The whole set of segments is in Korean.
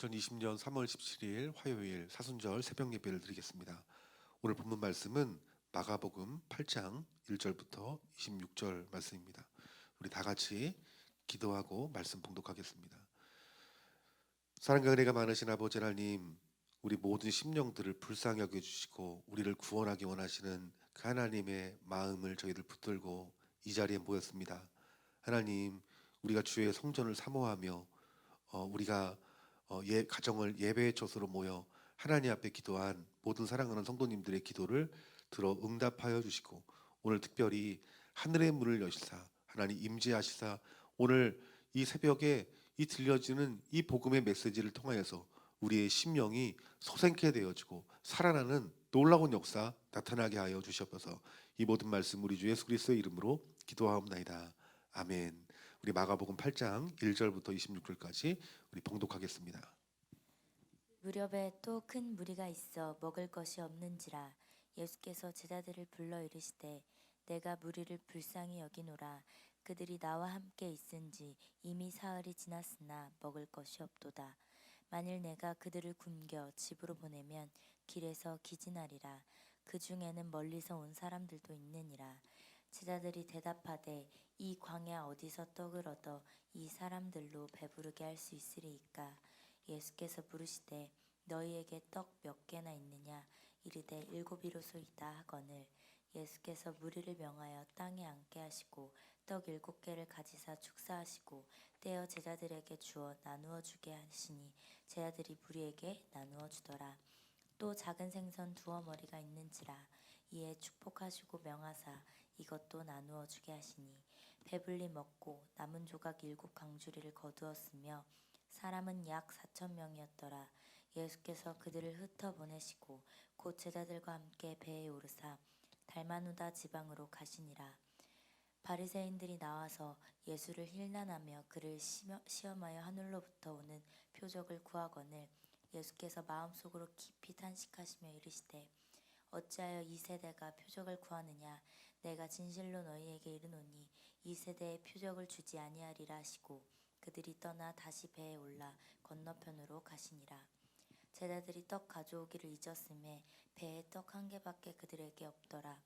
2020년 3월 17일 화요일 사순절 새벽 예배를 드리겠습니다. 오늘 본문 말씀은 마가복음 8장 1절부터 26절 말씀입니다. 우리 다 같이 기도하고 말씀 봉독하겠습니다. 사랑과 은혜가 많으신 아버지 하나님, 우리 모든 심령들을 불쌍히 여겨주시고 우리를 구원하기 원하시는 그 하나님의 마음을 저희들 붙들고 이 자리에 모였습니다. 하나님, 우리가 주의 성전을 사모하며 우리가 가정을 예배의 처소로 모여 하나님 앞에 기도한 모든 사랑하는 성도님들의 기도를 들어 응답하여 주시고, 오늘 특별히 하늘의 문을 여시사 하나님 임재하시사 오늘 이 새벽에 이 들려지는 이 복음의 메시지를 통하여서 우리의 심령이 소생케 되어지고 살아나는 놀라운 역사 나타나게 하여 주시옵소서. 이 모든 말씀 우리 주 예수 그리스도의 이름으로 기도하옵나이다. 아멘. 우리 마가복음 8장 1절부터 26절까지 우리 봉독하겠습니다. 무렵에 또 큰 무리가 있어 먹을 것이 없는지라 예수께서 제자들을 불러 이르시되 내가 무리를 불쌍히 여기노라. 그들이 나와 함께 있은지 이미 사흘이 지났으나 먹을 것이 없도다. 만일 내가 그들을 굶겨 집으로 보내면 길에서 기진하리라. 그 중에는 멀리서 온 사람들도 있느니라. 제자들이 대답하되 이 광야 어디서 떡을 얻어 이 사람들로 배부르게 할 수 있으리이까. 예수께서 부르시되 너희에게 떡 몇 개나 있느냐. 이르되 7이로소이다 하거늘. 예수께서 무리를 명하여 땅에 앉게 하시고 떡 7개를 가지사 축사하시고 떼어 제자들에게 주어 나누어 주게 하시니 제자들이 무리에게 나누어 주더라. 또 작은 생선 2어머리가 있는지라. 이에 축복하시고 명하사 이것도 나누어 주게 하시니 배불리 먹고 남은 조각 7강주리를 거두었으며 사람은 약 4,000명이었더라. 예수께서 그들을 흩어 보내시고 곧 제자들과 함께 배에 오르사 달마누다 지방으로 가시니라. 바리새인들이 나와서 예수를 힐난하며 그를 시험하여 하늘로부터 오는 표적을 구하거늘 예수께서 마음속으로 깊이 탄식하시며 이르시되 어찌하여 이 세대가 표적을 구하느냐. 내가 진실로 너희에게 이르노니 이 세대에 표적을 주지 아니하리라 하시고 그들이 떠나 다시 배에 올라 건너편으로 가시니라. 제자들이 떡 가져오기를 잊었음에 배에 떡 1개밖에 그들에게 없더라.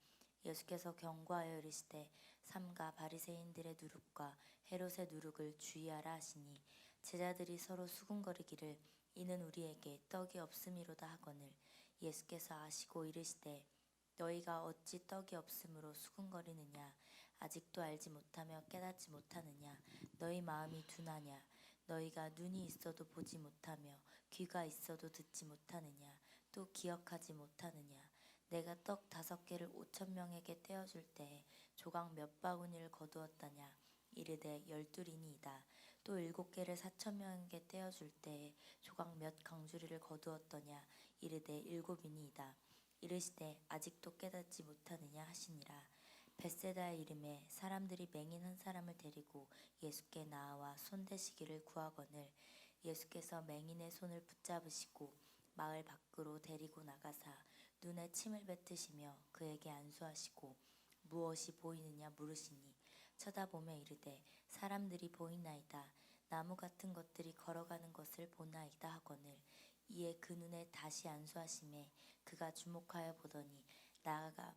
예수께서 경고하여 이르시되 삼가 바리새인들의 누룩과 헤롯의 누룩을 주의하라 하시니 제자들이 서로 수군거리기를 이는 우리에게 떡이 없음이로다 하거늘 예수께서 아시고 이르시되 너희가 어찌 떡이 없음으로 수군거리느냐. 아직도 알지 못하며 깨닫지 못하느냐. 너희 마음이 둔하냐. 너희가 눈이 있어도 보지 못하며 귀가 있어도 듣지 못하느냐. 또 기억하지 못하느냐. 내가 떡 5개를 5,000명에게 떼어줄 때에 조각 몇 바구니를 거두었다냐. 이르되 12이니이다. 또 7개를 4,000명에게 떼어줄 때에 조각 몇 강주리를 거두었더냐. 이르되 7이니이다. 이르시되 아직도 깨닫지 못하느냐 하시니라. 벳세다 이름에 사람들이 맹인 한 사람을 데리고 예수께 나와 손대시기를 구하거늘 예수께서 맹인의 손을 붙잡으시고 마을 밖으로 데리고 나가사 눈에 침을 뱉으시며 그에게 안수하시고 무엇이 보이느냐 물으시니 쳐다보며 이르되 사람들이 보이나이다. 나무 같은 것들이 걸어가는 것을 보나이다 하거늘 이에 그 눈에 다시 안수하심에 그가 주목하여 보더니 나아가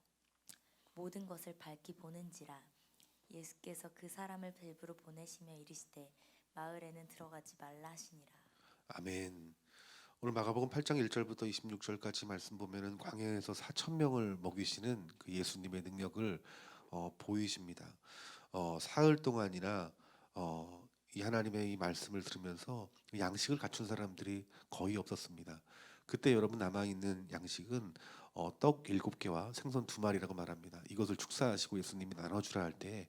모든 것을 밝히 보는지라. 예수께서 그 사람을 배부로 보내시며 이르시되 마을에는 들어가지 말라 하시니라. 아멘. 오늘 마가복음 8장 1절부터 26절까지 말씀 보면은 광야에서 4,000명을 먹이시는 그 예수님의 능력을 보이십니다. 사흘 동안이나 이 하나님의 이 말씀을 들으면서 양식을 갖춘 사람들이 거의 없었습니다. 그때 여러분 남아있는 양식은 떡 7개와 생선 2마리라고 말합니다. 이것을 축사하시고 예수님이 나눠주라 할 때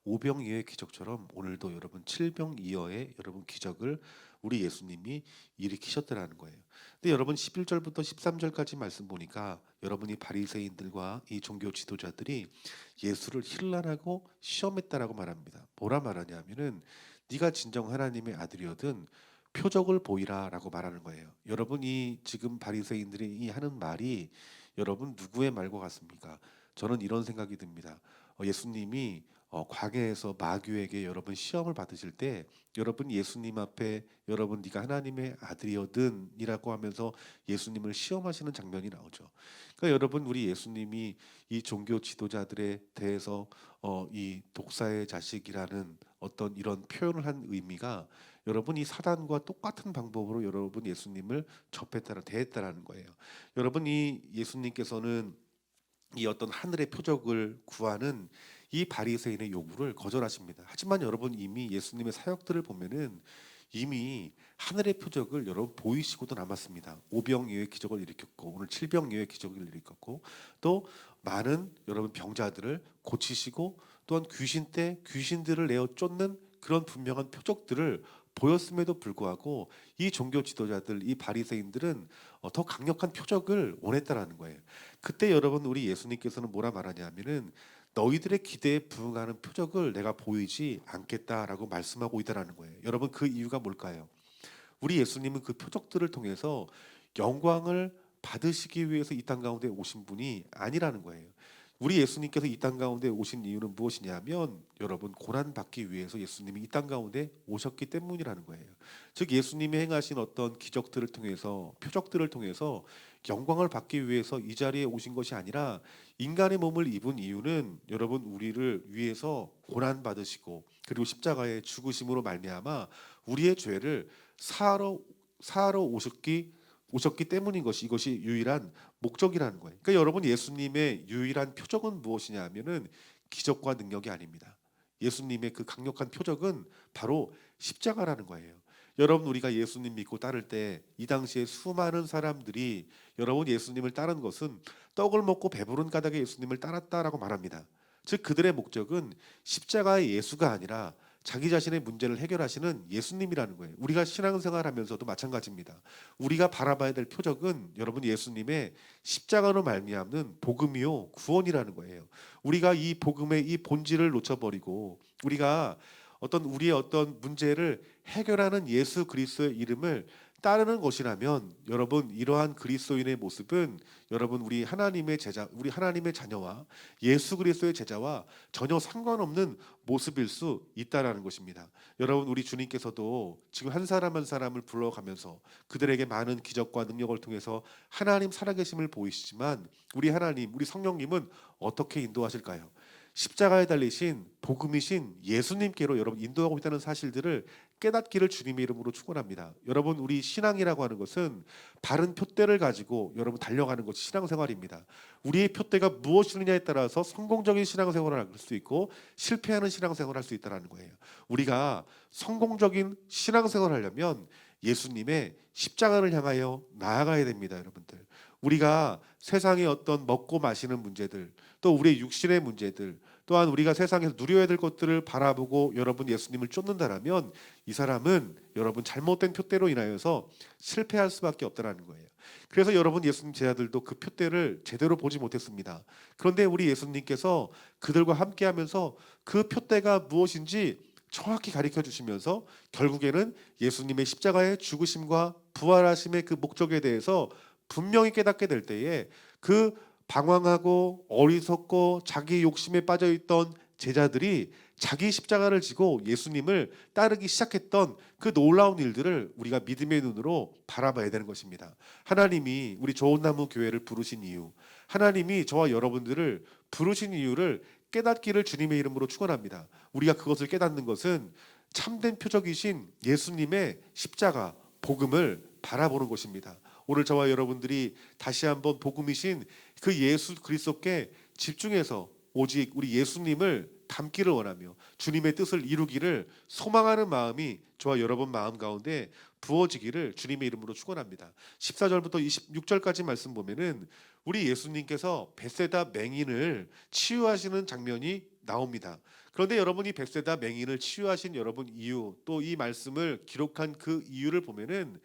오병이어의 기적처럼 오늘도 여러분 칠병이어의 여러분 기적을 우리 예수님이 일으키셨더라는 거예요. 근데 여러분 11절부터 13절까지 말씀 보니까 여러분이 바리새인들과 이 종교 지도자들이 예수를 힐난하고 시험했다라고 말합니다. 뭐라 말하냐면은 네가 진정 하나님의 아들이거든 표적을 보이라라고 말하는 거예요. 여러분이 지금 바리새인들이 이 하는 말이 여러분 누구의 말과 같습니까? 저는 이런 생각이 듭니다. 예수님이 광야에서 마귀에게 여러분 시험을 받으실 때 여러분 예수님 앞에 여러분 네가 하나님의 아들이거든이라고 하면서 예수님을 시험하시는 장면이 나오죠. 그러니까 여러분 우리 예수님이 이 종교 지도자들에 대해서 이 독사의 자식이라는 어떤 이런 표현을 한 의미가 여러분 이 사단과 똑같은 방법으로 여러분 예수님을 대했다라는 거예요. 여러분 이 예수님께서는 이 어떤 하늘의 표적을 구하는 이 바리새인의 요구를 거절하십니다. 하지만 여러분 이미 예수님의 사역들을 보면은 이미 하늘의 표적을 여러분 보이시고도 남았습니다. 오병이어의 기적을 일으켰고 오늘 칠병이어의 기적을 일으켰고 또 많은 여러분 병자들을 고치시고 또한 귀신들을 내어 쫓는 그런 분명한 표적들을 보였음에도 불구하고 이 종교 지도자들 이 바리새인들은 더 강력한 표적을 원했다라는 거예요. 그때 여러분 우리 예수님께서는 뭐라 말하냐면은 너희들의 기대에 부응하는 표적을 내가 보이지 않겠다라고 말씀하고 있다라는 거예요. 여러분 그 이유가 뭘까요? 우리 예수님은 그 표적들을 통해서 영광을 받으시기 위해서 이 땅 가운데 오신 분이 아니라는 거예요. 우리 예수님께서 이 땅 가운데 오신 이유는 무엇이냐면 여러분 고난 받기 위해서 예수님이 이 땅 가운데 오셨기 때문이라는 거예요. 즉 예수님이 행하신 어떤 기적들을 통해서 표적들을 통해서 영광을 받기 위해서 이 자리에 오신 것이 아니라 인간의 몸을 입은 이유는 여러분 우리를 위해서 고난 받으시고 그리고 십자가의 죽으심으로 말미암아 우리의 죄를 사하러 오셨기 때문인 것이 이것이 유일한 목적이라는 거예요. 그러니까 여러분 예수님의 유일한 표적은 무엇이냐면은 기적과 능력이 아닙니다. 예수님의 그 강력한 표적은 바로 십자가라는 거예요. 여러분 우리가 예수님 믿고 따를 때 이 당시에 수많은 사람들이 여러분 예수님을 따른 것은 떡을 먹고 배부른 까닭에 예수님을 따랐다라고 말합니다. 즉 그들의 목적은 십자가의 예수가 아니라 자기 자신의 문제를 해결하시는 예수님이라는 거예요. 우리가 신앙생활하면서도 마찬가지입니다. 우리가 바라봐야 될 표적은 여러분 예수님의 십자가로 말미암는 복음이요 구원이라는 거예요. 우리가 이 복음의 이 본질을 놓쳐버리고 우리가 우리의 어떤 문제를 해결하는 예수 그리스도의 이름을 따르는 것이라면 여러분 이러한 그리스도인의 모습은 여러분 우리 하나님의 자녀와 예수 그리스도의 제자와 전혀 상관없는 모습일 수 있다라는 것입니다. 여러분 우리 주님께서도 지금 한 사람 한 사람을 불러가면서 그들에게 많은 기적과 능력을 통해서 하나님 살아계심을 보이시지만 우리 하나님 우리 성령님은 어떻게 인도하실까요? 십자가에 달리신 복음이신 예수님께로 여러분 인도하고 있다는 사실들을 깨닫기를 주님의 이름으로 축원합니다. 여러분 우리 신앙이라고 하는 것은 바른 표대를 가지고 여러분 달려가는 것이 신앙생활입니다. 우리의 표대가 무엇이느냐에 따라서 성공적인 신앙생활을 할 수 있고 실패하는 신앙생활을 할 수 있다는 거예요. 우리가 성공적인 신앙생활을 하려면 예수님의 십자가를 향하여 나아가야 됩니다, 여러분들. 우리가 세상의 어떤 먹고 마시는 문제들, 또 우리의 육신의 문제들, 또한 우리가 세상에서 누려야 될 것들을 바라보고 여러분 예수님을 쫓는다라면 이 사람은 여러분 잘못된 표대로 인하여서 실패할 수밖에 없다라는 거예요. 그래서 여러분 예수님 제자들도 그 표대를 제대로 보지 못했습니다. 그런데 우리 예수님께서 그들과 함께하면서 그 표대가 무엇인지 정확히 가르쳐 주시면서 결국에는 예수님의 십자가의 죽으심과 부활하심의 그 목적에 대해서 분명히 깨닫게 될 때에 그 방황하고 어리석고 자기 욕심에 빠져있던 제자들이 자기 십자가를 지고 예수님을 따르기 시작했던 그 놀라운 일들을 우리가 믿음의 눈으로 바라봐야 되는 것입니다. 하나님이 우리 좋은 나무 교회를 부르신 이유, 하나님이 저와 여러분들을 부르신 이유를 깨닫기를 주님의 이름으로 축원합니다. 우리가 그것을 깨닫는 것은 참된 표적이신 예수님의 십자가 복음을 바라보는 것입니다. 오늘 저와 여러분들이 다시 한번 복음이신 그 예수 그리스도께 집중해서 오직 우리 예수님을 닮기를 원하며 주님의 뜻을 이루기를 소망하는 마음이 저와 여러분 마음 가운데 부어지기를 주님의 이름으로 축원합니다. 14절부터 26절까지 말씀 보면은 우리 예수님께서 벳세다 맹인을 치유하시는 장면이 나옵니다. 그런데 여러분이 벳세다 맹인을 치유하신 여러분 이유 또 이 말씀을 기록한 그 이유를 보면은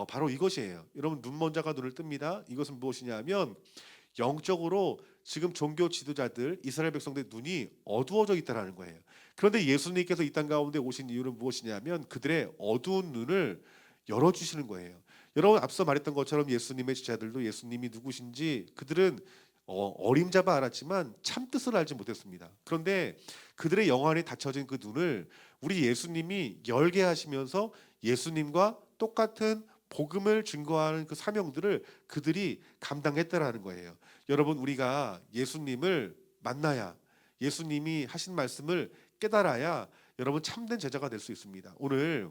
바로 이것이에요. 여러분 눈먼자가 눈을 뜹니다. 이것은 무엇이냐면 영적으로 지금 종교 지도자들 이스라엘 백성들의 눈이 어두워져 있다는 거예요. 그런데 예수님께서 이 땅 가운데 오신 이유는 무엇이냐면 그들의 어두운 눈을 열어주시는 거예요. 여러분 앞서 말했던 것처럼 예수님의 제자들도 예수님이 누구신지 그들은 어림잡아 알았지만 참 뜻을 알지 못했습니다. 그런데 그들의 영 안에 닫혀진 그 눈을 우리 예수님이 열게 하시면서 예수님과 똑같은 복음을 증거하는 그 사명들을 그들이 감당했다라는 거예요. 여러분, 우리가 예수님을 만나야, 예수님이 하신 말씀을 깨달아야 여러분 참된 제자가 될 수 있습니다. 오늘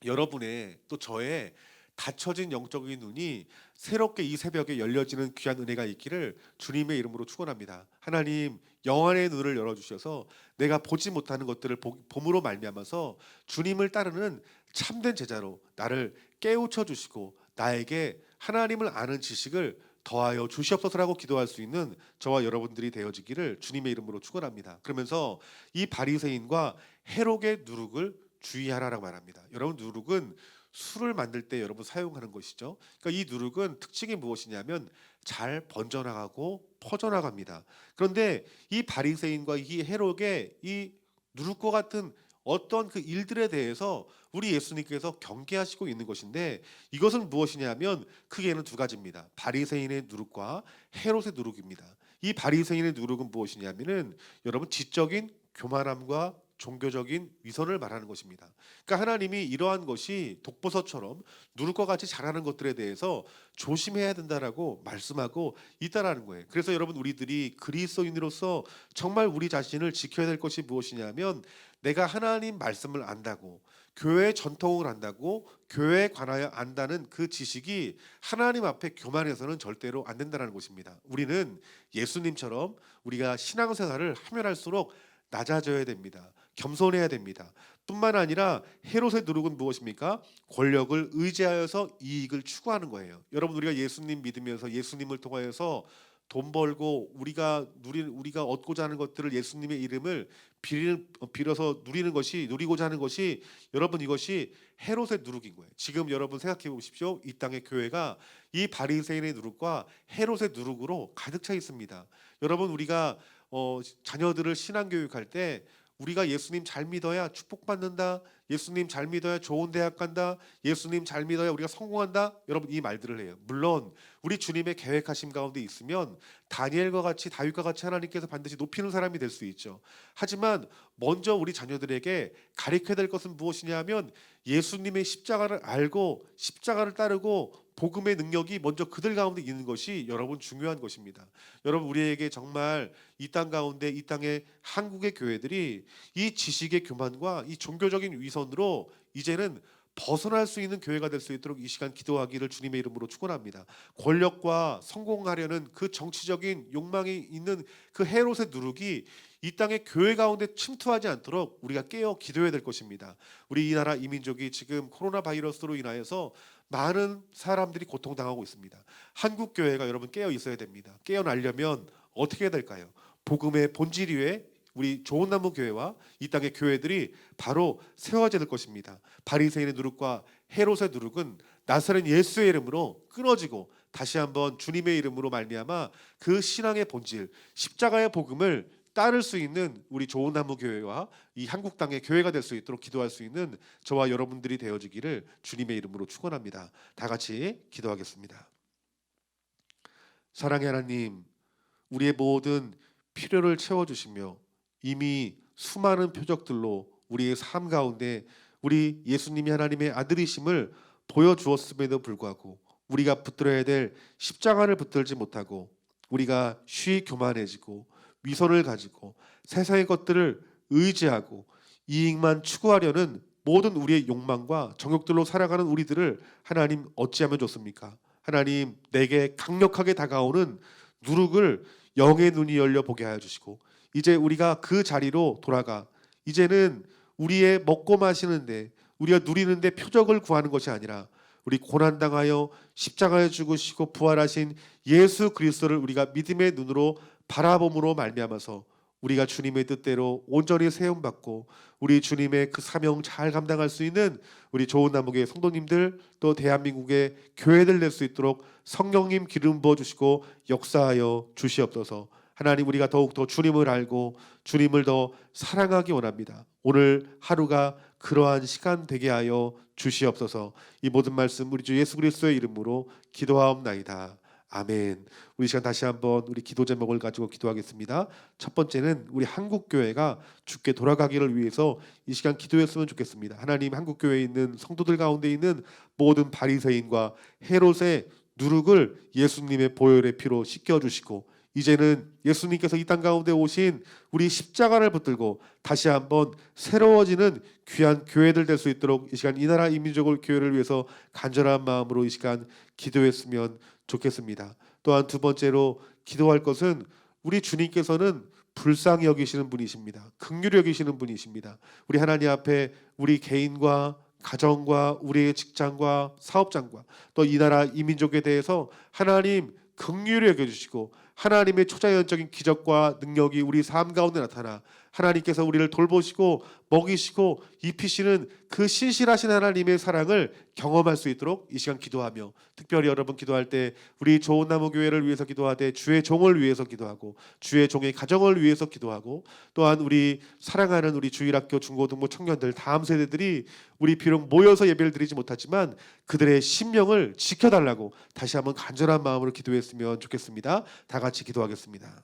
여러분의 또 저의 닫혀진 영적인 눈이 새롭게 이 새벽에 열려지는 귀한 은혜가 있기를 주님의 이름으로 축원합니다. 하나님, 영안의 눈을 열어주셔서 내가 보지 못하는 것들을 봄으로 말미암아서 주님을 따르는 참된 제자로 나를 깨우쳐 주시고 나에게 하나님을 아는 지식을 더하여 주시옵소서라고 기도할 수 있는 저와 여러분들이 되어지기를 주님의 이름으로 축원합니다. 그러면서 이 바리새인과 헤롯의 누룩을 주의하라라고 말합니다. 여러분, 누룩은 술을 만들 때 여러분 사용하는 것이죠. 그러니까 이 누룩은 특징이 무엇이냐면 잘 번져나가고 퍼져나갑니다. 그런데 이 바리새인과 이 헤롯의 이 누룩과 같은 어떤 그 일들에 대해서 우리 예수님께서 경계하시고 있는 것인데, 이것은 무엇이냐면 크게는 두 가지입니다. 바리새인의 누룩과 헤롯의 누룩입니다. 이 바리새인의 누룩은 무엇이냐면은 여러분 지적인 교만함과 종교적인 위선을 말하는 것입니다. 그러니까 하나님이 이러한 것이 독버섯처럼 누룩과 같이 자라는 것들에 대해서 조심해야 된다라고 말씀하고 있다라는 거예요. 그래서 여러분, 우리들이 그리스도인으로서 정말 우리 자신을 지켜야 될 것이 무엇이냐면, 내가 하나님 말씀을 안다고, 교회 전통을 안다고, 교회에 관하여 안다는 그 지식이 하나님 앞에 교만해서는 절대로 안 된다는 것입니다. 우리는 예수님처럼 우리가 신앙생활을 하면 할수록 낮아져야 됩니다. 겸손해야 됩니다. 뿐만 아니라 헤롯의 누룩은 무엇입니까? 권력을 의지하여서 이익을 추구하는 거예요. 여러분, 우리가 예수님 믿으면서 예수님을 통하여서 돈 벌고 우리가 얻고자 하는 것들을 예수님의 이름을 빌어서 누리고자 하는 것이 여러분, 이것이 헤롯의 누룩인 거예요. 지금 여러분 생각해 보십시오. 이 땅의 교회가 이 바리새인의 누룩과 헤롯의 누룩으로 가득 차 있습니다. 여러분, 우리가 자녀들을 신앙교육할 때 우리가 예수님 잘 믿어야 축복받는다, 예수님 잘 믿어야 좋은 대학 간다, 예수님 잘 믿어야 우리가 성공한다, 여러분 이 말들을 해요. 물론 우리 주님의 계획하심 가운데 있으면 다니엘과 같이, 다윗과 같이 하나님께서 반드시 높이는 사람이 될 수 있죠. 하지만 먼저 우리 자녀들에게 가르쳐야 될 것은 무엇이냐면 예수님의 십자가를 알고 십자가를 따르고 복음의 능력이 먼저 그들 가운데 있는 것이 여러분 중요한 것입니다. 여러분, 우리에게 정말 이 땅 가운데, 이 땅의 한국의 교회들이 이 지식의 교만과 이 종교적인 위선으로 이제는 벗어날 수 있는 교회가 될 수 있도록 이 시간 기도하기를 주님의 이름으로 축원합니다. 권력과 성공하려는 그 정치적인 욕망이 있는 그 헤롯의 누룩이 이 땅의 교회 가운데 침투하지 않도록 우리가 깨어 기도해야 될 것입니다. 우리 이 나라 이민족이 지금 코로나 바이러스로 인하여서 많은 사람들이 고통당하고 있습니다. 한국 교회가 여러분 깨어 있어야 됩니다. 깨어나려면 어떻게 해야 될까요? 복음의 본질 위에 우리 좋은 나무 교회와 이 땅의 교회들이 바로 세워져야 될 것입니다. 바리새인의 누룩과 헤롯의 누룩은 나사렛 예수의 이름으로 끊어지고 다시 한번 주님의 이름으로 말미암아 그 신앙의 본질, 십자가의 복음을 따를 수 있는 우리 좋은 나무 교회와 이 한국 땅의 교회가 될 수 있도록 기도할 수 있는 저와 여러분들이 되어지기를 주님의 이름으로 축원합니다. 다 같이 기도하겠습니다. 사랑의 하나님, 우리의 모든 필요를 채워주시며 이미 수많은 표적들로 우리의 삶 가운데 우리 예수님이 하나님의 아들이심을 보여주었음에도 불구하고 우리가 붙들어야 될 십자가를 붙들지 못하고 우리가 쉬이 교만해지고 위선을 가지고 세상의 것들을 의지하고 이익만 추구하려는 모든 우리의 욕망과 정욕들로 살아가는 우리들을 하나님 어찌하면 좋습니까? 하나님, 내게 강력하게 다가오는 누룩을 영의 눈이 열려 보게 하여 주시고 이제 우리가 그 자리로 돌아가 이제는 우리의 먹고 마시는데 우리가 누리는데 표적을 구하는 것이 아니라 우리 고난당하여 십자가에 죽으시고 부활하신 예수 그리스도를 우리가 믿음의 눈으로 바라봄으로 말미암아서 우리가 주님의 뜻대로 온전히 세움받고 우리 주님의 그 사명 잘 감당할 수 있는 우리 좋은 나무교회 성도님들 또 대한민국의 교회들 될 수 있도록 성령님 기름 부어주시고 역사하여 주시옵소서. 하나님, 우리가 더욱더 주님을 알고 주님을 더 사랑하기 원합니다. 오늘 하루가 그러한 시간 되게 하여 주시옵소서. 이 모든 말씀 우리 주 예수 그리스도의 이름으로 기도하옵나이다. 아멘. 우리 시간 다시 한번 우리 기도 제목을 가지고 기도하겠습니다. 첫 번째는 우리 한국 교회가 주께 돌아가기를 위해서 이 시간 기도했으면 좋겠습니다. 하나님, 한국 교회에 있는 성도들 가운데 있는 모든 바리새인과 헤롯의 누룩을 예수님의 보혈의 피로 씻겨 주시고, 이제는 예수님께서 이 땅 가운데 오신 우리 십자가를 붙들고 다시 한번 새로워지는 귀한 교회들 될 수 있도록 이 시간 이 나라 이 민족을 교회를 위해서 간절한 마음으로 이 시간 기도했으면 좋겠습니다. 또한 두 번째로 기도할 것은 우리 주님께서는 불쌍히 여기시는 분이십니다. 긍휼히 여기시는 분이십니다. 우리 하나님 앞에 우리 개인과 가정과 우리의 직장과 사업장과 또 이 나라 이 민족에 대해서 하나님 긍휼히 여겨주시고, 하나님의 초자연적인 기적과 능력이 우리 삶 가운데 나타나 하나님께서 우리를 돌보시고 먹이시고 입히시는 그 신실하신 하나님의 사랑을 경험할 수 있도록 이 시간 기도하며, 특별히 여러분 기도할 때 우리 좋은 나무 교회를 위해서 기도하되 주의 종을 위해서 기도하고 주의 종의 가정을 위해서 기도하고, 또한 우리 사랑하는 우리 주일학교 중고등부 청년들 다음 세대들이 우리 비록 모여서 예배를 드리지 못하지만 그들의 심령을 지켜달라고 다시 한번 간절한 마음으로 기도했으면 좋겠습니다. 다 같이 기도하겠습니다.